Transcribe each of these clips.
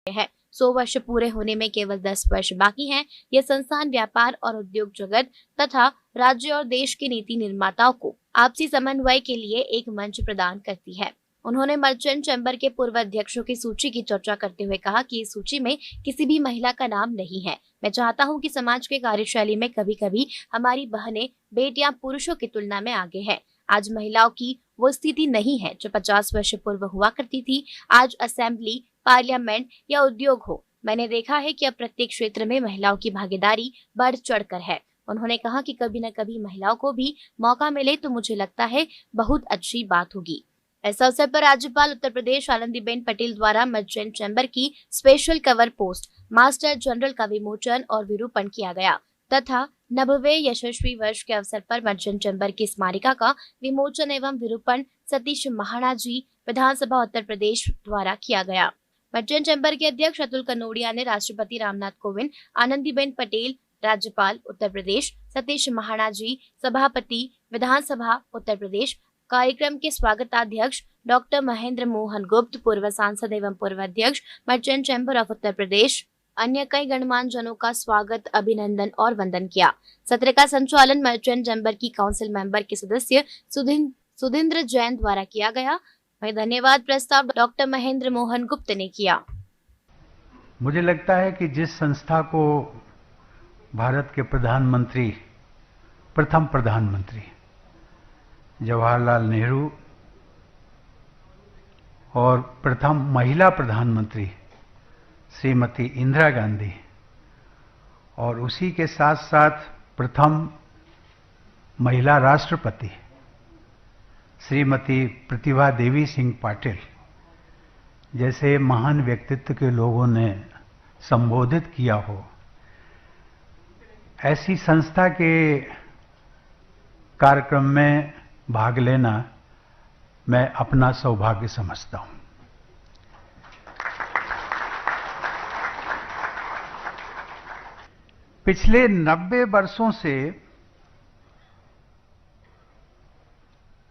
है। 100 वर्ष पूरे होने में केवल 10 वर्ष बाकी हैं। यह संस्थान व्यापार और उद्योग जगत तथा राज्य और देश के नीति निर्माताओं को आपसी समन्वय के लिए एक मंच प्रदान करती है। उन्होंने मर्चेंट चैम्बर के पूर्व अध्यक्षों की सूची की चर्चा करते हुए कहा कि इस सूची में किसी भी महिला का नाम नहीं है। मैं चाहता हूं कि समाज के कार्यशैली में कभी कभी हमारी बहनें बेटियां पुरुषों की तुलना में आगे हैं। आज महिलाओं की वो स्थिति नहीं है जो 50 वर्ष पूर्व हुआ करती थी। आज असेंबली, पार्लियामेंट या उद्योग हो, मैंने देखा है कि अब प्रत्येक क्षेत्र में महिलाओं की भागीदारी बढ़ चढ़कर है। उन्होंने कहा कि कभी न कभी महिलाओं को भी मौका मिले तो मुझे लगता है बहुत अच्छी बात होगी। इस अवसर पर राज्यपाल उत्तर प्रदेश आनंदीबेन पटेल द्वारा मर्चेंट चैम्बर की special cover post master general का विमोचन और विरूपण किया गया तथा 90वें यशस्वी वर्ष के अवसर पर मर्चेंट चैम्बर की स्मारिका का विमोचन एवं विरूपण सतीश महाना जी विधानसभा उत्तर प्रदेश द्वारा किया गया। मर्चेंट चैम्बर के अध्यक्ष अतुल कनोडिया ने राष्ट्रपति रामनाथ कोविंद, आनंदीबेन पटेल, राज्यपाल उत्तर प्रदेश सतीश महाना जी, सभापति विधानसभा उत्तर प्रदेश, कार्यक्रम के स्वागताध्यक्ष डॉक्टर महेंद्र मोहन गुप्त, पूर्व सांसद एवं पूर्व अध्यक्ष merchant chamber of Uttar Pradesh, अन्य कई गणमान्य जनों का स्वागत, अभिनंदन और वंदन किया। सत्र का संचालन मर्चेंट चैम्बर की काउंसिल मेंबर के सदस्य सुधींद्र जैन द्वारा किया गया। वहीं धन्यवाद प्रस्ताव डॉक्टर महेंद्र मोहन गुप्त ने किया। मुझे लगता है कि जिस संस्था को भारत के प्रधानमंत्री, प्रथम प्रधानमंत्री जवाहरलाल नेहरू और प्रथम महिला प्रधानमंत्री श्रीमती इंदिरा गांधी और उसी के साथ साथ प्रथम महिला राष्ट्रपति श्रीमती प्रतिभा देवी सिंह पाटिल जैसे महान व्यक्तित्व के लोगों ने संबोधित किया हो, ऐसी संस्था के कार्यक्रम में भाग लेना मैं अपना सौभाग्य समझता हूं। पिछले 90 वर्षों से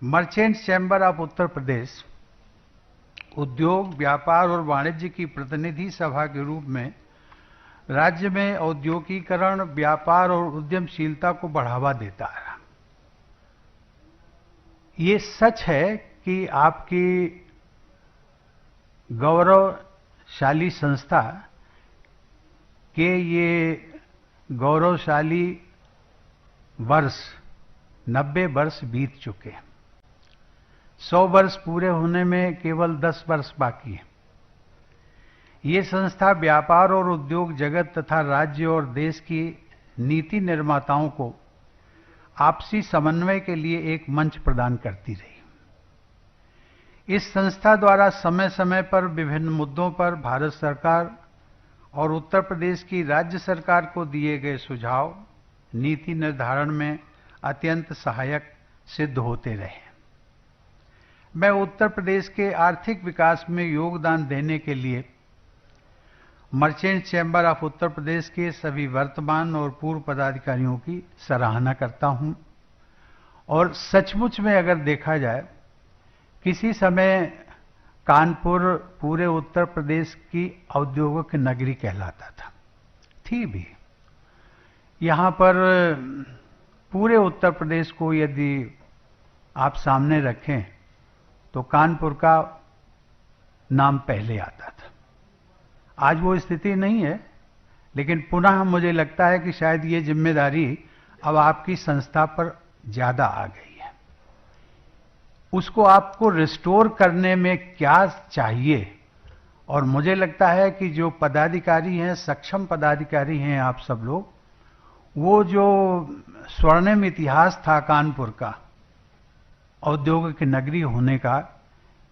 merchant chamber of Uttar Pradesh उद्योग, व्यापार और वाणिज्य की प्रतिनिधि सभा के रूप में राज्य में औद्योगिकीकरण, व्यापार और उद्यमशीलता को बढ़ावा देता है। ये सच है कि आपकी गौरवशाली संस्था के ये गौरवशाली वर्ष 90 वर्ष बीत चुके हैं। 100 वर्ष पूरे होने में केवल 10 वर्ष बाकी है। ये संस्था व्यापार और उद्योग जगत तथा राज्य और देश की नीति निर्माताओं को आपसी समन्वय के लिए एक मंच प्रदान करती रही। इस संस्था द्वारा समय समय पर विभिन्न मुद्दों पर भारत सरकार और उत्तर प्रदेश की राज्य सरकार को दिए गए सुझाव नीति निर्धारण में अत्यंत सहायक सिद्ध होते रहे। मैं उत्तर प्रदेश के आर्थिक विकास में योगदान देने के लिए merchant chamber of Uttar Pradesh के सभी वर्तमान और पूर्व पदाधिकारियों की सराहना करता हूं और सचमुच में अगर देखा जाए, किसी समय कानपुर पूरे उत्तर प्रदेश की औद्योगिक नगरी कहलाता था, थी भी। यहां पर पूरे उत्तर प्रदेश को यदि आप सामने रखें तो कानपुर का नाम पहले आता था। आज वो स्थिति नहीं है, लेकिन पुनः मुझे लगता है कि शायद ये जिम्मेदारी अब आपकी संस्था पर ज्यादा आ गई है। उसको आपको रिस्टोर करने में क्या चाहिए, और मुझे लगता है कि जो पदाधिकारी हैं, सक्षम पदाधिकारी हैं आप सब लोग, वो जो स्वर्णिम इतिहास था कानपुर का औद्योगिक नगरी होने का,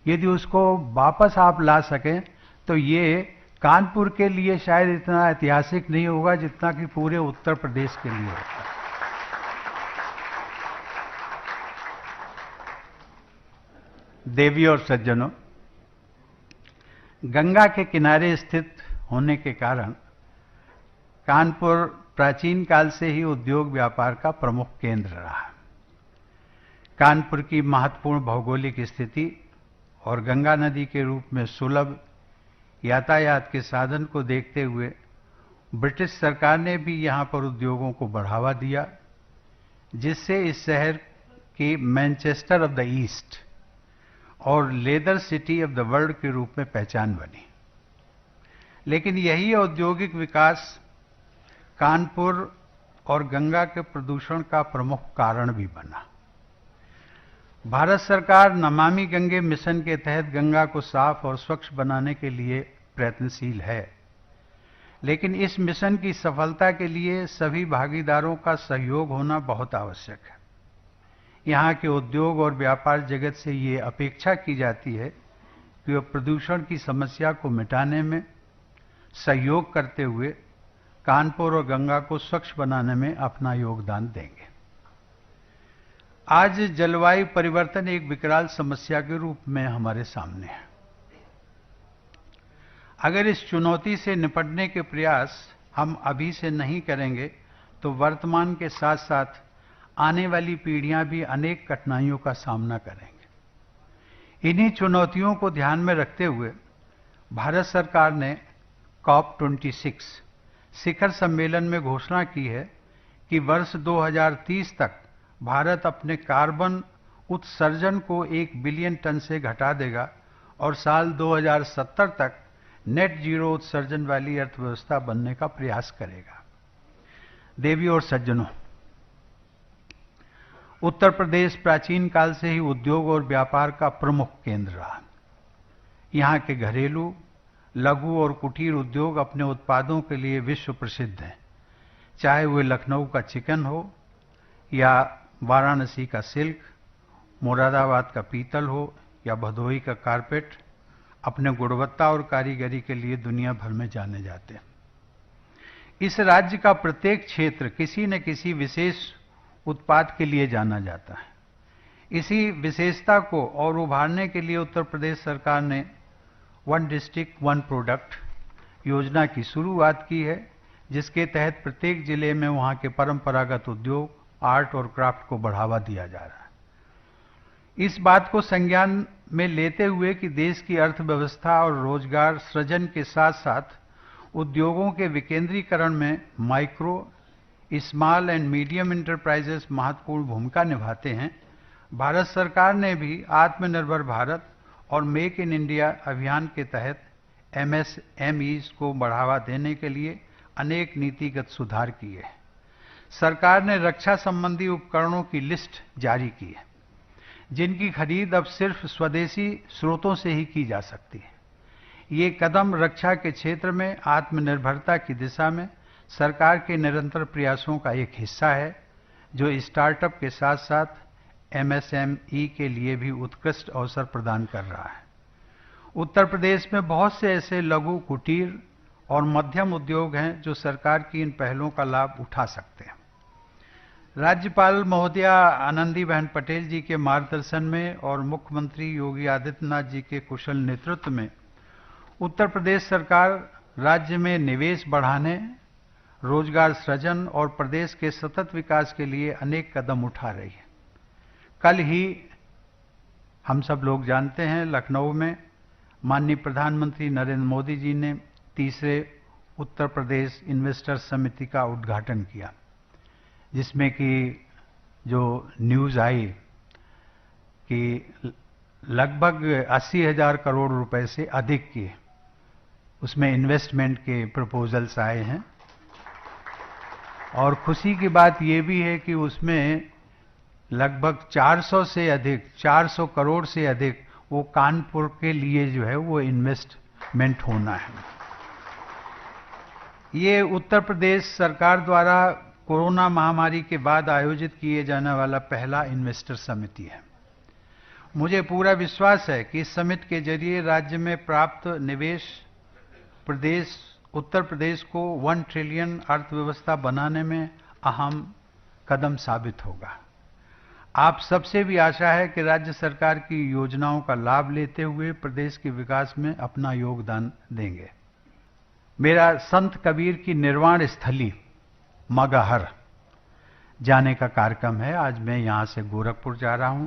यदि उसको वापस आप ला सकें तो ये कानपुर के लिए शायद इतना ऐतिहासिक नहीं होगा जितना कि पूरे उत्तर प्रदेश के लिए होगा। देवी और सज्जनों, गंगा के किनारे स्थित होने के कारण कानपुर प्राचीन काल से ही उद्योग व्यापार का प्रमुख केंद्र रहा। कानपुर की महत्वपूर्ण भौगोलिक स्थिति और गंगा नदी के रूप में सुलभ यातायात के साधन को देखते हुए ब्रिटिश सरकार ने भी यहां पर उद्योगों को बढ़ावा दिया, जिससे इस शहर की मैनचेस्टर ऑफ द ईस्ट और leather city of the world के रूप में पहचान बनी। लेकिन यही औद्योगिक विकास कानपुर और गंगा के प्रदूषण का प्रमुख कारण भी बना। भारत सरकार नमामि गंगे मिशन के तहत गंगा को साफ और स्वच्छ बनाने के लिए प्रयत्नशील है, लेकिन इस मिशन की सफलता के लिए सभी भागीदारों का सहयोग होना बहुत आवश्यक है। यहां के उद्योग और व्यापार जगत से ये अपेक्षा की जाती है कि वह प्रदूषण की समस्या को मिटाने में सहयोग करते हुए कानपुर और गंगा को स्वच्छ बनाने में अपना योगदान देंगे। आज जलवायु परिवर्तन एक विकराल समस्या के रूप में हमारे सामने है। अगर इस चुनौती से निपटने के प्रयास हम अभी से नहीं करेंगे तो वर्तमान के साथ साथ आने वाली पीढ़ियां भी अनेक कठिनाइयों का सामना करेंगे। इन्हीं चुनौतियों को ध्यान में रखते हुए भारत सरकार ने COP26 शिखर सम्मेलन में घोषणा की है कि वर्ष 2030 तक भारत अपने कार्बन उत्सर्जन को 1 बिलियन टन से घटा देगा और साल 2070 तक नेट जीरो उत्सर्जन वाली अर्थव्यवस्था बनने का प्रयास करेगा। देवियों और सज्जनों, उत्तर प्रदेश प्राचीन काल से ही उद्योग और व्यापार का प्रमुख केंद्र रहा। यहां के घरेलू, लघु और कुटीर उद्योग अपने उत्पादों के लिए विश्व प्रसिद्ध हैं, चाहे वे लखनऊ का चिकन हो या वाराणसी का सिल्क, मुरादाबाद का पीतल हो या भदोही का कारपेट, अपने गुणवत्ता और कारीगरी के लिए दुनिया भर में जाने जाते हैं। इस राज्य का प्रत्येक क्षेत्र किसी न किसी विशेष उत्पाद के लिए जाना जाता है। इसी विशेषता को और उभारने के लिए उत्तर प्रदेश सरकार ने वन डिस्ट्रिक्ट वन प्रोडक्ट योजना की शुरुआत की है, जिसके तहत प्रत्येक जिले में वहां के परंपरागत उद्योग, आर्ट और क्राफ्ट को बढ़ावा दिया जा रहा है। इस बात को संज्ञान में लेते हुए कि देश की अर्थव्यवस्था और रोजगार सृजन के साथ साथ उद्योगों के विकेंद्रीकरण में micro, small and medium enterprises महत्वपूर्ण भूमिका निभाते हैं, भारत सरकार ने भी आत्मनिर्भर भारत और मेक इन इंडिया अभियान के तहत MSMEs को बढ़ावा देने के लिए अनेक नीतिगत सुधार किए हैं। सरकार ने रक्षा संबंधी उपकरणों की लिस्ट जारी की है, जिनकी खरीद अब सिर्फ स्वदेशी स्रोतों से ही की जा सकती है। ये कदम रक्षा के क्षेत्र में आत्मनिर्भरता की दिशा में सरकार के निरंतर प्रयासों का एक हिस्सा है, जो स्टार्टअप के साथ साथ MSME के लिए भी उत्कृष्ट अवसर प्रदान कर रहा है। उत्तर प्रदेश में बहुत से ऐसे लघु, कुटीर और मध्यम उद्योग हैं जो सरकार की इन पहलों का लाभ उठा सकते हैं। राज्यपाल महोदया आनंदीबेन पटेल जी के मार्गदर्शन में और मुख्यमंत्री योगी आदित्यनाथ जी के कुशल नेतृत्व में उत्तर प्रदेश सरकार राज्य में निवेश बढ़ाने, रोजगार सृजन और प्रदेश के सतत विकास के लिए अनेक कदम उठा रही है। कल ही हम सब लोग जानते हैं, लखनऊ में माननीय प्रधानमंत्री नरेंद्र मोदी जी ने तीसरे उत्तर प्रदेश इन्वेस्टर समिति का उद्घाटन किया, जिसमें कि जो न्यूज़ आई कि लगभग 80,000 करोड़ रुपए से अधिक की उसमें इन्वेस्टमेंट के प्रपोजल्स आए हैं। और खुशी की बात यह भी है कि उसमें लगभग 400 करोड़ से अधिक वो कानपुर के लिए जो है वो इन्वेस्टमेंट होना है। ये उत्तर प्रदेश सरकार द्वारा कोरोना महामारी के बाद आयोजित किए जाने वाला पहला इन्वेस्टर समिति है। मुझे पूरा विश्वास है कि इस समिति के जरिए राज्य में प्राप्त निवेश उत्तर प्रदेश को 1 ट्रिलियन अर्थव्यवस्था बनाने में अहम कदम साबित होगा। आप सबसे भी आशा है कि राज्य सरकार की योजनाओं का लाभ लेते हुए प्रदेश के विकास में अपना योगदान देंगे। मेरा संत कबीर की निर्वाण स्थली मगहर जाने का कार्यक्रम है। आज मैं यहां से गोरखपुर जा रहा हूं,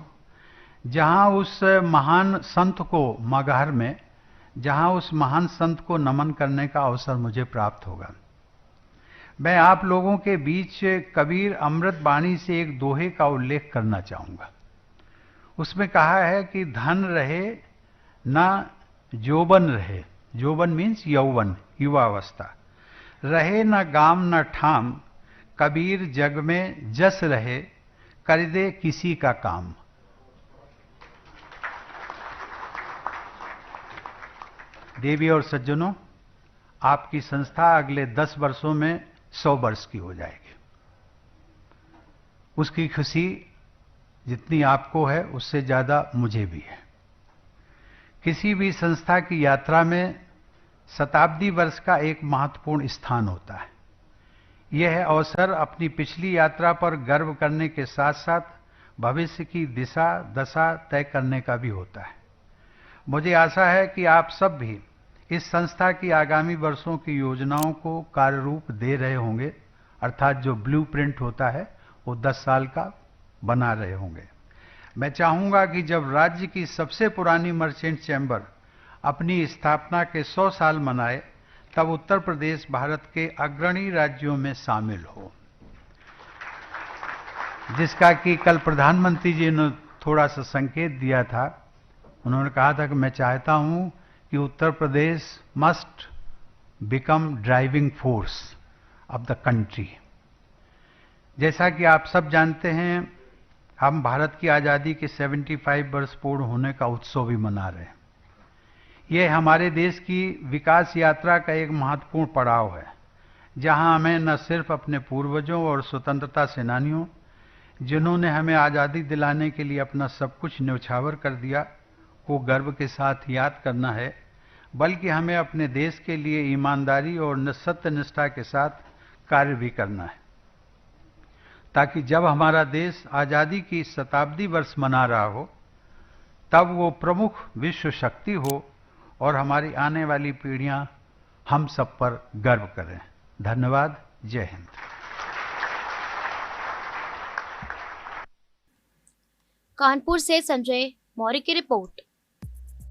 जहां उस महान संत को मगहर में जहां उस महान संत को नमन करने का अवसर मुझे प्राप्त होगा। मैं आप लोगों के बीच कबीर अमृत बाणी से एक दोहे का उल्लेख करना चाहूंगा। उसमें कहा है कि धन रहे ना जोबन रहे, जोबन मीन्स यौवन, युवावस्था, रहे ना गाम ना ठाम, कबीर जग में जस रहे, कर दे किसी का काम। देवी और सज्जनों, आपकी संस्था अगले 10 वर्षों में 100 वर्ष की हो जाएगी। उसकी खुशी जितनी आपको है उससे ज्यादा मुझे भी है। किसी भी संस्था की यात्रा में शताब्दी वर्ष का एक महत्वपूर्ण स्थान होता है। यह अवसर अपनी पिछली यात्रा पर गर्व करने के साथ साथ भविष्य की दिशा दशा तय करने का भी होता है। मुझे आशा है कि आप सब भी इस संस्था की आगामी वर्षों की योजनाओं को कार्य रूप दे रहे होंगे, अर्थात जो ब्लूप्रिंट होता है वो 10 साल का बना रहे होंगे। मैं चाहूंगा कि जब राज्य की सबसे पुरानी मर्चेंट चैम्बर अपनी स्थापना के 100 साल मनाए, तब उत्तर प्रदेश भारत के अग्रणी राज्यों में शामिल हो, जिसका कि कल प्रधानमंत्री जी ने थोड़ा सा संकेत दिया था। उन्होंने कहा था कि मैं चाहता हूं कि उत्तर प्रदेश must become driving force of the country. जैसा कि आप सब जानते हैं, हम भारत की आजादी के 75 वर्ष पूर्ण होने का उत्सव भी मना रहे हैं। यह हमारे देश की विकास यात्रा का एक महत्वपूर्ण पड़ाव है, जहां हमें न सिर्फ अपने पूर्वजों और स्वतंत्रता सेनानियों, जिन्होंने हमें आजादी दिलाने के लिए अपना सब कुछ न्यौछावर कर दिया, को गर्व के साथ याद करना है, बल्कि हमें अपने देश के लिए ईमानदारी और सत्यनिष्ठा के साथ कार्य भी करना है, ताकि जब हमारा देश आजादी की शताब्दी वर्ष मना रहा हो, तब वो प्रमुख विश्व शक्ति हो और हमारी आने वाली पीढ़ियां हम सब पर गर्व करें। धन्यवाद। जय हिंद। कानपुर से संजय मौर्य की रिपोर्ट।